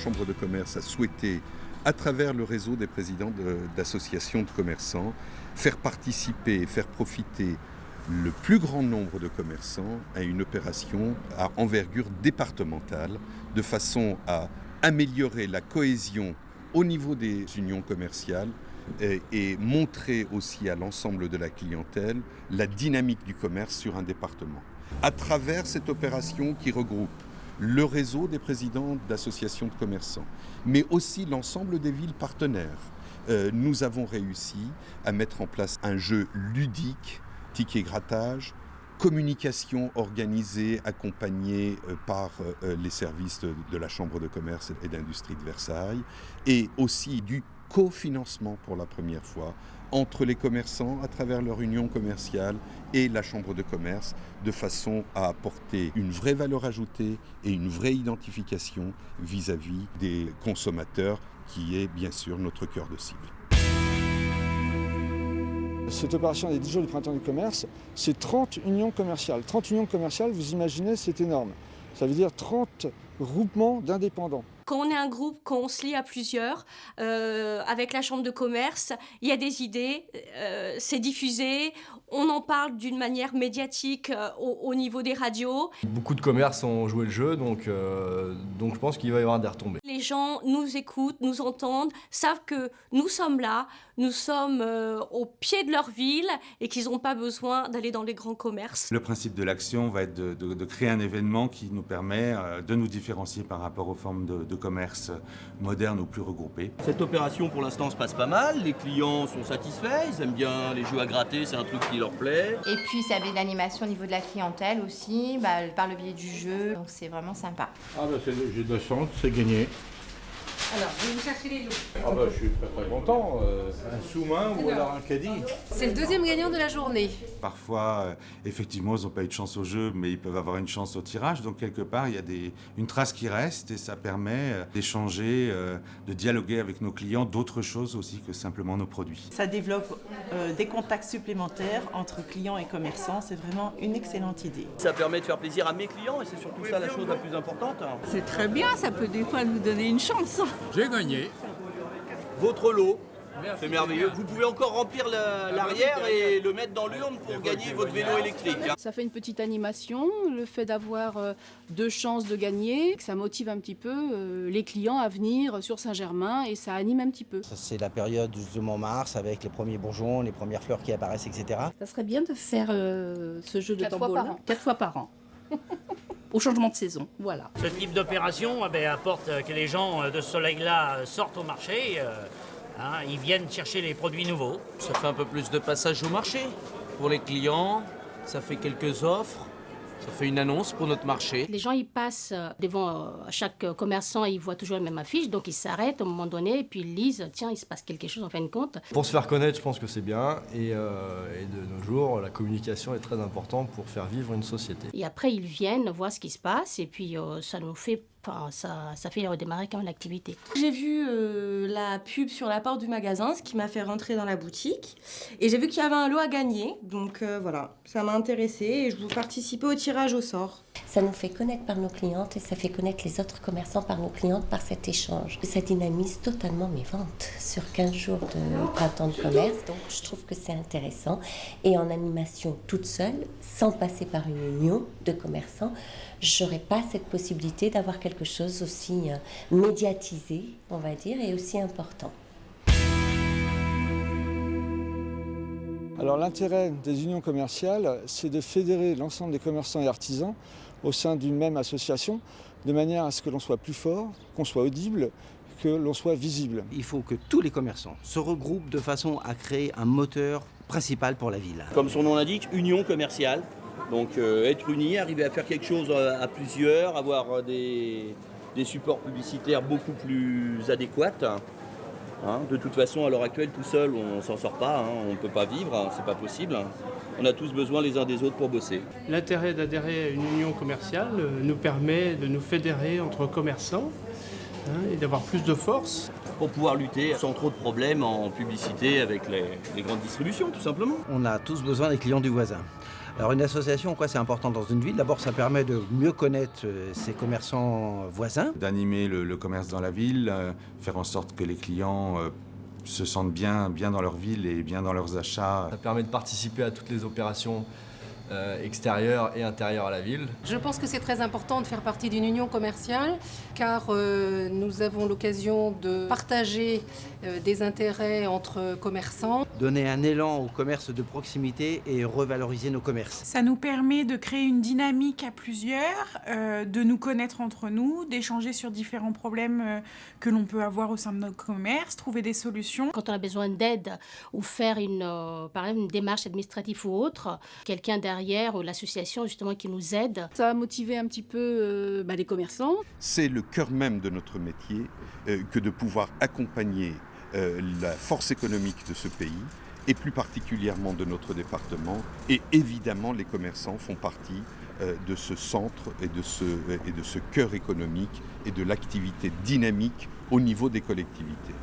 Chambre de commerce a souhaité, à travers le réseau des présidents d'associations de commerçants, faire participer et faire profiter le plus grand nombre de commerçants à une opération à envergure départementale, de façon à améliorer la cohésion au niveau des unions commerciales et montrer aussi à l'ensemble de la clientèle la dynamique du commerce sur un département. À travers cette opération qui regroupe le réseau des présidents d'associations de commerçants, mais aussi l'ensemble des villes partenaires, nous avons réussi à mettre en place un jeu ludique, ticket grattage, communication organisée, accompagnée par les services de la Chambre de commerce et d'industrie de Versailles, et aussi du cofinancement pour la première fois entre les commerçants à travers leur union commerciale et la Chambre de commerce, de façon à apporter une vraie valeur ajoutée et une vraie identification vis-à-vis des consommateurs, qui est bien sûr notre cœur de cible. Cette opération des 10 jours du printemps du commerce, c'est 30 unions commerciales. 30 unions commerciales, vous imaginez, c'est énorme. Ça veut dire 30 groupements d'indépendants. Quand on est un groupe, quand on se lie à plusieurs, avec la chambre de commerce, il y a des idées, c'est diffusé, on en parle d'une manière médiatique au niveau des radios. Beaucoup de commerces ont joué le jeu, donc je pense qu'il va y avoir des retombées. Les gens nous écoutent, nous entendent, savent que nous sommes là, nous sommes au pied de leur ville et qu'ils n'ont pas besoin d'aller dans les grands commerces. Le principe de l'action va être de créer un événement qui nous permet de nous différencier par rapport aux formes de commerce modernes ou plus regroupées. Cette opération pour l'instant se passe pas mal, les clients sont satisfaits, ils aiment bien les jeux à gratter, c'est un truc qui leur plaît. Et puis ça avait de l'animation au niveau de la clientèle aussi, par le biais du jeu, donc c'est vraiment sympa. J'ai de la chance, c'est gagné. Alors, je vais vous chercher les lots. Je suis très content. Un sous-main ou alors un caddie. C'est le deuxième gagnant de la journée. Parfois, effectivement, ils n'ont pas eu de chance au jeu, mais ils peuvent avoir une chance au tirage. Donc, quelque part, il y a une trace qui reste et ça permet d'échanger, de dialoguer avec nos clients d'autres choses aussi que simplement nos produits. Ça développe des contacts supplémentaires entre clients et commerçants. C'est vraiment une excellente idée. Ça permet de faire plaisir à mes clients et c'est surtout ça la chose la plus importante. C'est très bien, ça peut des fois nous donner une chance. J'ai gagné. Votre lot, c'est merveilleux. Vous pouvez encore remplir l'arrière et le mettre dans l'urne pour gagner votre vélo électrique. Ça fait une petite animation, le fait d'avoir 2 chances de gagner, ça motive un petit peu les clients à venir sur Saint-Germain et ça anime un petit peu. C'est la période justement mars avec les premiers bourgeons, les premières fleurs qui apparaissent, etc. Ça serait bien de faire ce jeu de 4 tambour 4 fois par an. Au changement de saison, voilà. Ce type d'opération apporte que les gens de ce soleil-là sortent au marché, ils viennent chercher les produits nouveaux. Ça fait un peu plus de passage au marché pour les clients, ça fait quelques offres, ça fait une annonce pour notre marché. Les gens, ils passent devant chaque commerçant et ils voient toujours la même affiche, donc ils s'arrêtent à un moment donné et puis ils lisent, tiens, il se passe quelque chose en fin de compte. Pour se faire connaître, je pense que c'est bien, et de nos jours, la communication est très importante pour faire vivre une société. Et après, ils viennent voir ce qui se passe et puis ça nous fait... ça fait redémarrer quand même l'activité. J'ai vu la pub sur la porte du magasin, ce qui m'a fait rentrer dans la boutique. Et j'ai vu qu'il y avait un lot à gagner. Donc voilà, ça m'a intéressée et je veux participer au tirage au sort. Ça nous fait connaître par nos clientes et ça fait connaître les autres commerçants par nos clientes par cet échange. Ça dynamise totalement mes ventes sur 15 jours de printemps de commerce. Donc je trouve que c'est intéressant. Et en animation toute seule, sans passer par une union de commerçants, j'aurais pas cette possibilité d'avoir quelque chose aussi médiatisé, on va dire, et aussi important. Alors l'intérêt des unions commerciales, c'est de fédérer l'ensemble des commerçants et artisans au sein d'une même association, de manière à ce que l'on soit plus fort, qu'on soit audible, que l'on soit visible. Il faut que tous les commerçants se regroupent de façon à créer un moteur principal pour la ville. Comme son nom l'indique, union commerciale. Donc être unis, arriver à faire quelque chose à plusieurs, avoir des supports publicitaires beaucoup plus adéquats. De toute façon, à l'heure actuelle, tout seul, on ne s'en sort pas, on ne peut pas vivre, c'est pas possible. On a tous besoin les uns des autres pour bosser. L'intérêt d'adhérer à une union commerciale nous permet de nous fédérer entre commerçants et d'avoir plus de force. Pour pouvoir lutter sans trop de problèmes en publicité avec les grandes distributions, tout simplement. On a tous besoin des clients du voisin. Alors une association, quoi, c'est important dans une ville. D'abord, ça permet de mieux connaître ses commerçants voisins. D'animer le commerce dans la ville, faire en sorte que les clients se sentent bien dans leur ville et bien dans leurs achats. Ça permet de participer à toutes les opérations extérieures et intérieures à la ville. Je pense que c'est très important de faire partie d'une union commerciale car nous avons l'occasion de partager des intérêts entre commerçants. Donner un élan au commerce de proximité et revaloriser nos commerces. Ça nous permet de créer une dynamique à plusieurs, de nous connaître entre nous, d'échanger sur différents problèmes que l'on peut avoir au sein de notre commerce, trouver des solutions. Quand on a besoin d'aide ou faire par exemple une démarche administrative ou autre, quelqu'un derrière l'association justement qui nous aide. Ça a motivé un petit peu les commerçants. C'est le cœur même de notre métier que de pouvoir accompagner la force économique de ce pays et plus particulièrement de notre département. Et évidemment, les commerçants font partie de ce centre et de ce cœur économique et de l'activité dynamique au niveau des collectivités.